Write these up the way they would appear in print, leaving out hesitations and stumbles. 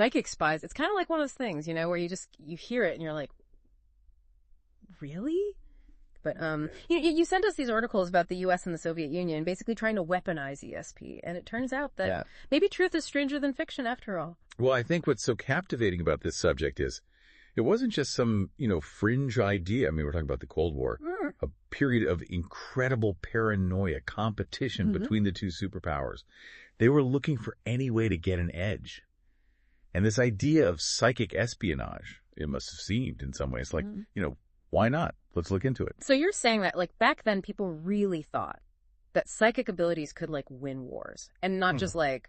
psychic spies, it's kind of like one of those things, you know, where you hear it and you're like, really? But, you sent us these articles about the U.S. and the Soviet Union basically trying to weaponize ESP. And it turns out that maybe truth is stranger than fiction after all. Well, I think what's so captivating about this subject is it wasn't just some, fringe idea. I mean, we're talking about the Cold War, a period of incredible paranoia, competition between the two superpowers. They were looking for any way to get an edge. And this idea of psychic espionage, it must have seemed in some ways like, why not? Let's look into it. So you're saying that, like, back then people really thought that psychic abilities could, like, win wars and not just, like,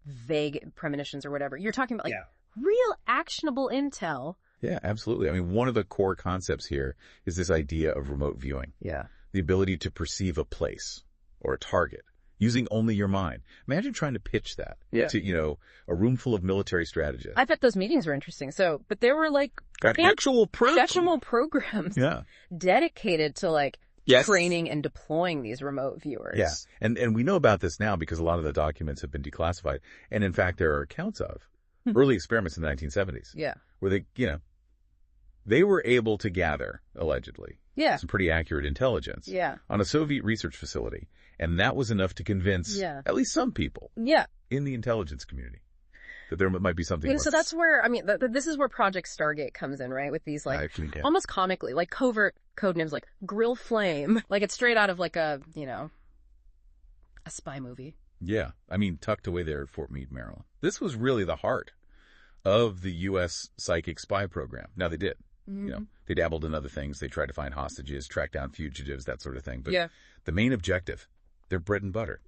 vague premonitions or whatever. You're talking about, like, real actionable intel. Yeah, absolutely. I mean, one of the core concepts here is this idea of remote viewing. Yeah. The ability to perceive a place or a target using only your mind. Imagine trying to pitch that to, a room full of military strategists. I bet those meetings were interesting. So, but there were like actual programs dedicated to like training and deploying these remote viewers. Yeah. And we know about this now because a lot of the documents have been declassified. And in fact, there are accounts of early experiments in the 1970s. Yeah. Where they were able to gather, allegedly, some pretty accurate intelligence on a Soviet research facility. And that was enough to convince at least some people in the intelligence community that there might be something. So that's where, I mean, this is where Project Stargate comes in, right? With these like almost comically, like covert code names like Grill Flame. Like it's straight out of like a spy movie. Yeah. I mean, tucked away there at Fort Meade, Maryland. This was really the heart of the U.S. psychic spy program. Now they did. They dabbled in other things. They tried to find hostages, track down fugitives, that sort of thing. But the main objective, their bread and butter,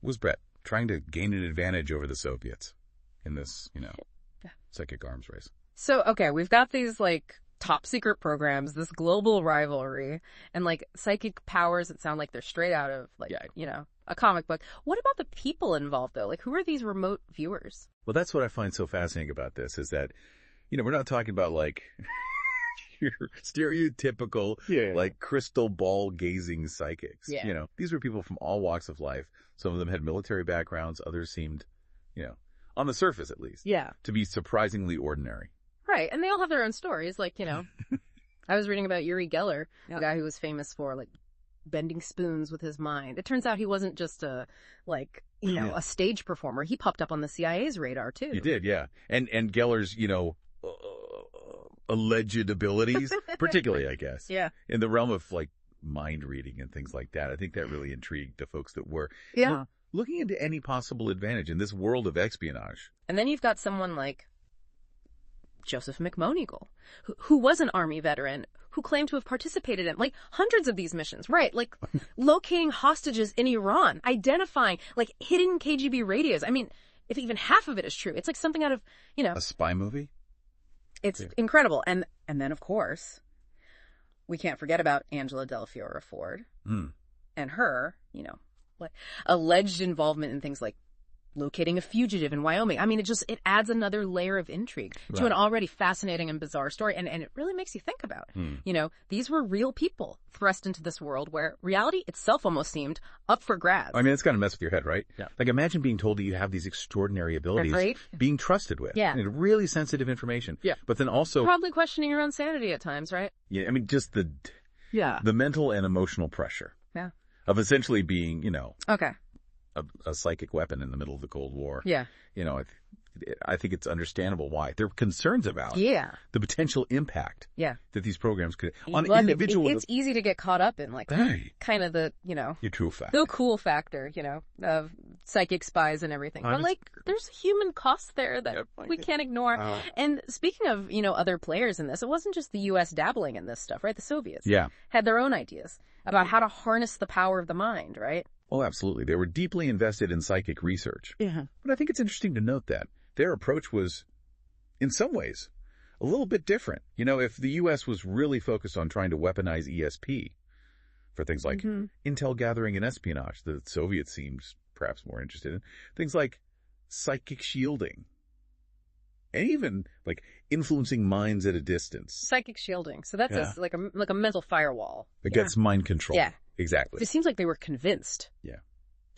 was trying to gain an advantage over the Soviets in this, psychic arms race. So, okay, we've got these, like, top secret programs, this global rivalry, and, like, psychic powers that sound like they're straight out of, like, a comic book. What about the people involved, though? Like, who are these remote viewers? Well, that's what I find so fascinating about this is that, we're not talking about, like... your stereotypical, like crystal ball gazing psychics. Yeah. These were people from all walks of life. Some of them had military backgrounds. Others seemed, on the surface at least, to be surprisingly ordinary. Right. And they all have their own stories. Like, I was reading about Uri Geller, a guy who was famous for like bending spoons with his mind. It turns out he wasn't just a stage performer. He popped up on the CIA's radar too. He did. Yeah. And Geller's, alleged abilities, particularly, I guess. In the realm of like mind reading and things like that. I think that really intrigued the folks that were looking into any possible advantage in this world of espionage. And then you've got someone like Joseph McMoneagle, who was an Army veteran, who claimed to have participated in like hundreds of these missions, right? Like locating hostages in Iran, identifying like hidden KGB radios. I mean, if even half of it is true, it's like something out of, a spy movie. It's incredible. And then, of course, we can't forget about Angela Del Fiore Ford and her, alleged involvement in things like locating a fugitive in Wyoming. I mean, it adds another layer of intrigue to an already fascinating and bizarre story. And it really makes you think about, these were real people thrust into this world where reality itself almost seemed up for grabs. I mean, it's going to mess with your head, right? Yeah. Like imagine being told that you have these extraordinary abilities, being trusted with. Yeah. And really sensitive information. Yeah. But then also probably questioning your own sanity at times, right? Yeah. I mean, just the mental and emotional pressure. Yeah. Of essentially being, Okay. A psychic weapon in the middle of the Cold War. Yeah. I think it's understandable why. There are concerns about the potential impact that these programs could on individuals. It's easy to get caught up in like kind of the, your true factor. The cool factor, of psychic spies and everything. But like there's human costs there that we can't ignore. And speaking of, other players in this, it wasn't just the US dabbling in this stuff, right? The Soviets had their own ideas about how to harness the power of the mind, right? Oh, absolutely. They were deeply invested in psychic research. Yeah. But I think it's interesting to note that their approach was, in some ways, a little bit different. If the U.S. was really focused on trying to weaponize ESP for things like intel gathering and espionage, the Soviets seemed perhaps more interested in things like psychic shielding and even like influencing minds at a distance. Psychic shielding. So that's like a mental firewall. Against mind control. Yeah. Exactly. It seems like they were convinced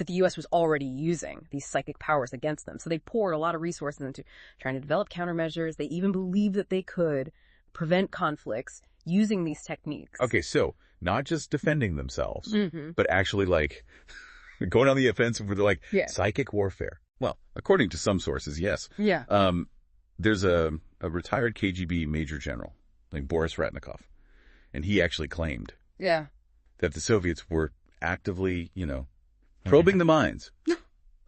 that the U.S. was already using these psychic powers against them. So they poured a lot of resources into trying to develop countermeasures. They even believed that they could prevent conflicts using these techniques. Okay, so not just defending themselves, but actually like going on the offensive with like psychic warfare. Well, according to some sources, yes. Yeah. There's a retired KGB major general named Boris Ratnikov, and he actually claimed that the Soviets were actively, probing the minds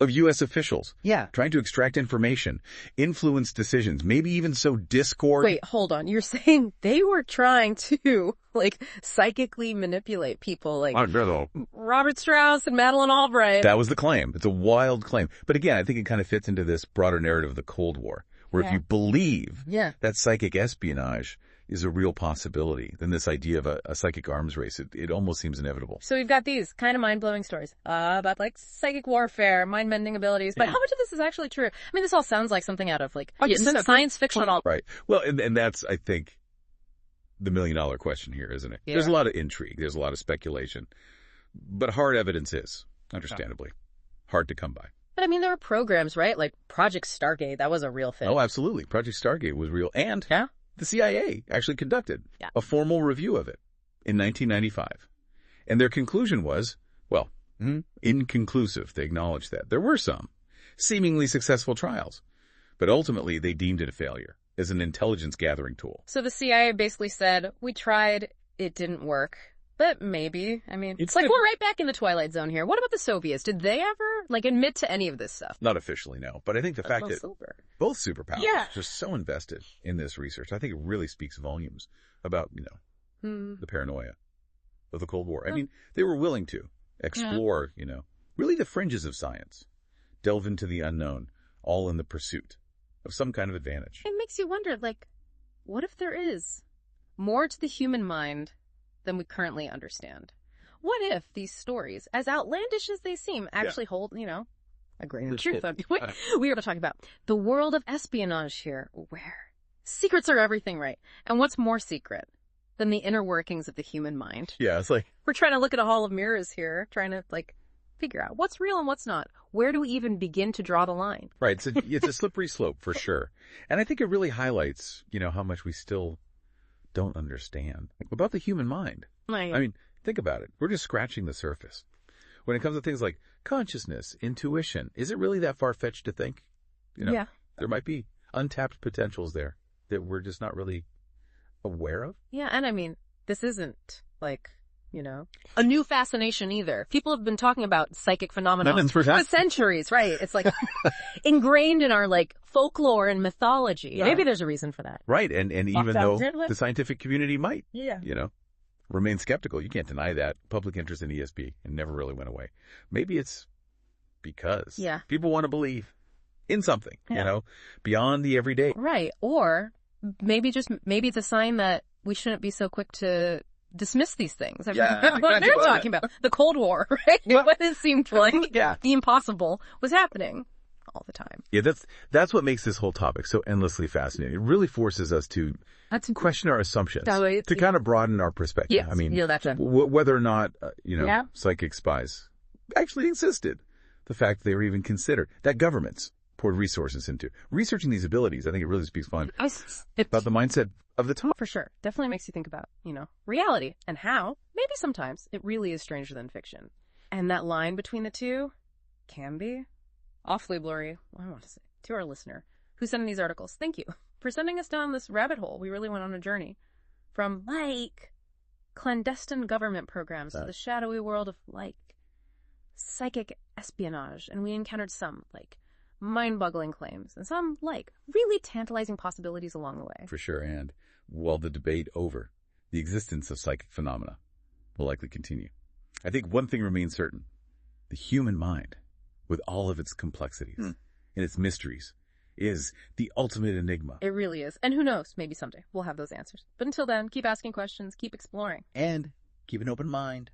of U.S. officials. Yeah. Trying to extract information, influence decisions, maybe even sow discord. Wait, hold on. You're saying they were trying to, psychically manipulate people like Robert Strauss and Madeleine Albright. That was the claim. It's a wild claim. But again, I think it kind of fits into this broader narrative of the Cold War, where if you believe that psychic espionage is a real possibility, then this idea of a psychic arms race, it almost seems inevitable. So we've got these kind of mind-blowing stories about psychic warfare, mind-bending abilities, but how much of this is actually true? I mean, this all sounds like something out of science fiction. Right. Well, and that's, I think, the million-dollar question here, isn't it? Yeah. There's a lot of intrigue. There's a lot of speculation. But hard evidence is, understandably, hard to come by. But I mean, there were programs, right? Like Project Stargate, that was a real thing. Oh, absolutely. Project Stargate was real. And the CIA actually conducted a formal review of it in 1995. And their conclusion was, inconclusive. They acknowledged that. There were some seemingly successful trials, but ultimately they deemed it a failure as an intelligence gathering tool. So the CIA basically said, we tried, it didn't work. But maybe. I mean, it's like we're right back in the Twilight Zone here. What about the Soviets? Did they ever, admit to any of this stuff? Not officially, no. But I think the fact that both superpowers are just so invested in this research, I think it really speaks volumes about, the paranoia of the Cold War. I mean, they were willing to explore, really the fringes of science, delve into the unknown, all in the pursuit of some kind of advantage. It makes you wonder, what if there is more to the human mind than we currently understand? What if these stories, as outlandish as they seem, actually hold, a grain of truth? We are talking about the world of espionage here, where secrets are everything, right? And what's more secret than the inner workings of the human mind? Yeah, it's like we're trying to look at a hall of mirrors here, trying to figure out what's real and what's not. Where do we even begin to draw the line? Right. It's a slippery slope for sure. And I think it really highlights, how much we still don't understand about the human mind. I mean, think about it. We're just scratching the surface. When it comes to things like consciousness, intuition, is it really that far-fetched to think? There might be untapped potentials there that we're just not really aware of. Yeah, and I mean, this isn't a new fascination either. People have been talking about psychic phenomena for centuries, right? It's ingrained in our folklore and mythology. Yeah. Maybe there's a reason for that. Right, and even though the scientific community might, remain skeptical, you can't deny that. Public interest in ESP never really went away. Maybe it's because people want to believe in something, beyond the everyday. Right, or maybe it's a sign that we shouldn't be so quick to dismiss these things. What they're talking about, the Cold War, right? What it seemed like the impossible was happening all the time. Yeah, that's what makes this whole topic so endlessly fascinating. It really forces us to question our assumptions, to kind of broaden our perspective. Yes. I mean, that's whether or not, psychic spies actually existed, the fact that they were even considered, that governments poured resources into researching these abilities. I think it really speaks volumes about the mindset of the time. For sure. Definitely makes you think about, reality and how maybe sometimes it really is stranger than fiction. And that line between the two can be awfully blurry. I want to say to our listener who sent in these articles, thank you for sending us down this rabbit hole. We really went on a journey from clandestine government programs to the shadowy world of psychic espionage. And we encountered some mind-boggling claims and some really tantalizing possibilities along the way. For sure. And while the debate over the existence of psychic phenomena will likely continue, I think one thing remains certain: the human mind, with all of its complexities and its mysteries, is the ultimate enigma. It really is. And who knows, maybe someday we'll have those answers. But until then, keep asking questions, keep exploring. And keep an open mind.